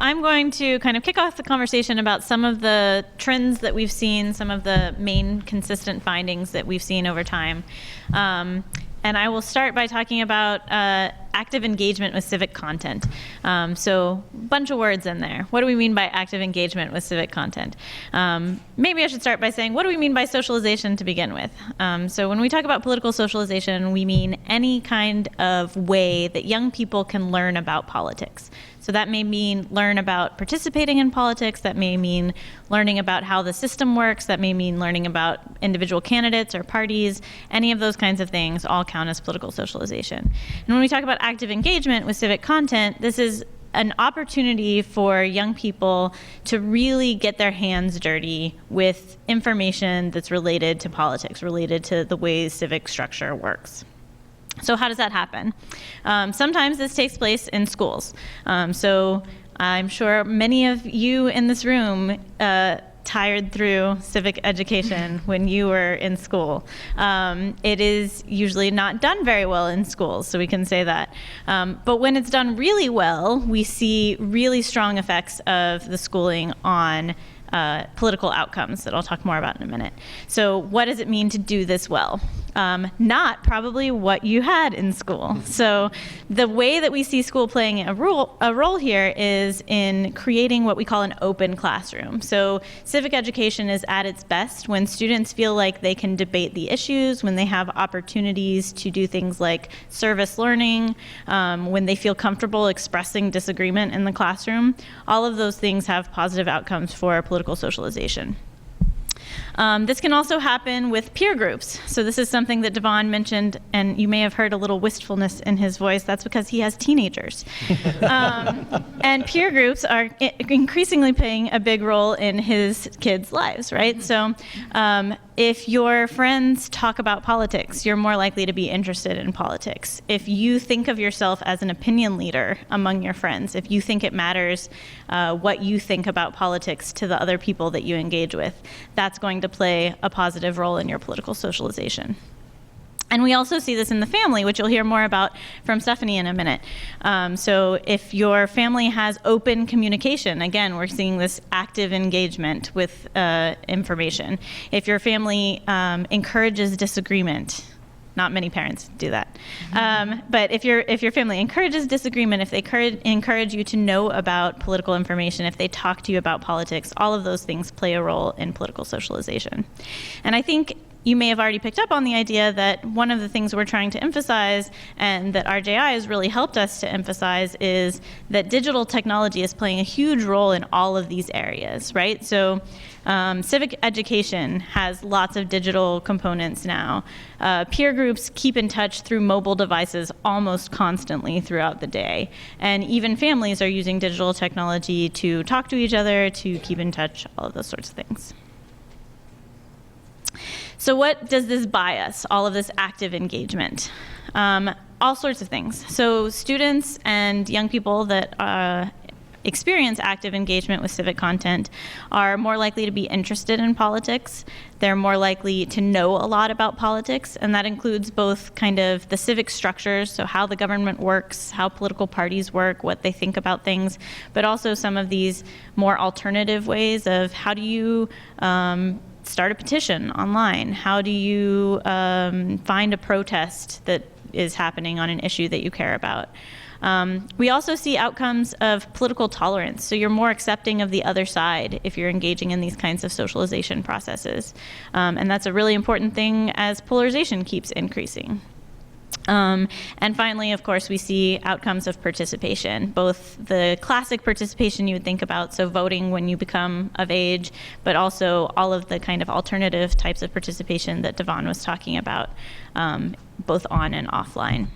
I'm going to kind of kick off the conversation about some of the trends that we've seen, some of the main consistent findings that we've seen over time. And I will start by talking about active engagement with civic content. So a bunch of words in there. What do we mean by active engagement with civic content? Maybe I should start by saying, what do we mean by socialization to begin with? So when we talk about political socialization, we mean any kind of way that young people can learn about politics. So that may mean learn about participating in politics, that may mean learning about how the system works, that may mean learning about individual candidates or parties. Any of those kinds of things all count as political socialization. And when we talk about active engagement with civic content, this is an opportunity for young people to really get their hands dirty with information that's related to politics, related to the ways civic structure works. So how does that happen? Sometimes this takes place in schools. So I'm sure many of you in this room tired through civic education when you were in school. It is usually not done very well in schools, so we can say that. But when it's done really well, we see really strong effects of the schooling on political outcomes that I'll talk more about in a minute. So what does it mean to do this well? Not probably what you had in school. So the way that we see school playing a role here is in creating what we call an open classroom. So civic education is at its best when students feel like they can debate the issues, when they have opportunities to do things like service learning, when they feel comfortable expressing disagreement in the classroom. All of those things have positive outcomes for political socialization. This can also happen with peer groups. So this is something that Devon mentioned, and you may have heard a little wistfulness in his voice. That's because he has teenagers. And peer groups are increasingly playing a big role in his kids' lives, right? So if your friends talk about politics, you're more likely to be interested in politics. If you think of yourself as an opinion leader among your friends, if you think it matters what you think about politics to the other people that you engage with, that's going to play a positive role in your political socialization. And we also see this in the family, which you'll hear more about from Stephanie in a minute. So if your family has open communication, again, we're seeing this active engagement with information. If your family encourages disagreement, not many parents do that. But if your family encourages disagreement, if they encourage you to know about political information, if they talk to you about politics, all of those things play a role in political socialization. And I think you may have already picked up on the idea that one of the things we're trying to emphasize, and that RJI has really helped us to emphasize, is that digital technology is playing a huge role in all of these areas, right? So civic education has lots of digital components now. Peer groups keep in touch through mobile devices almost constantly throughout the day. And even families are using digital technology to talk to each other, to keep in touch, all of those sorts of things. So what does this buy us, all of this active engagement? All sorts of things. So students and young people that experience active engagement with civic content are more likely to be interested in politics. They're more likely to know a lot about politics, and that includes both kind of the civic structures, so how the government works, how political parties work, what they think about things, but also some of these more alternative ways of how do you start a petition online? How do you find a protest that is happening on an issue that you care about? We also see outcomes of political tolerance. So you're more accepting of the other side if you're engaging in these kinds of socialization processes. And that's a really important thing as polarization keeps increasing. And finally, of course, we see outcomes of participation, both the classic participation you would think about, so voting when you become of age, but also all of the kind of alternative types of participation that Devon was talking about, both on and offline.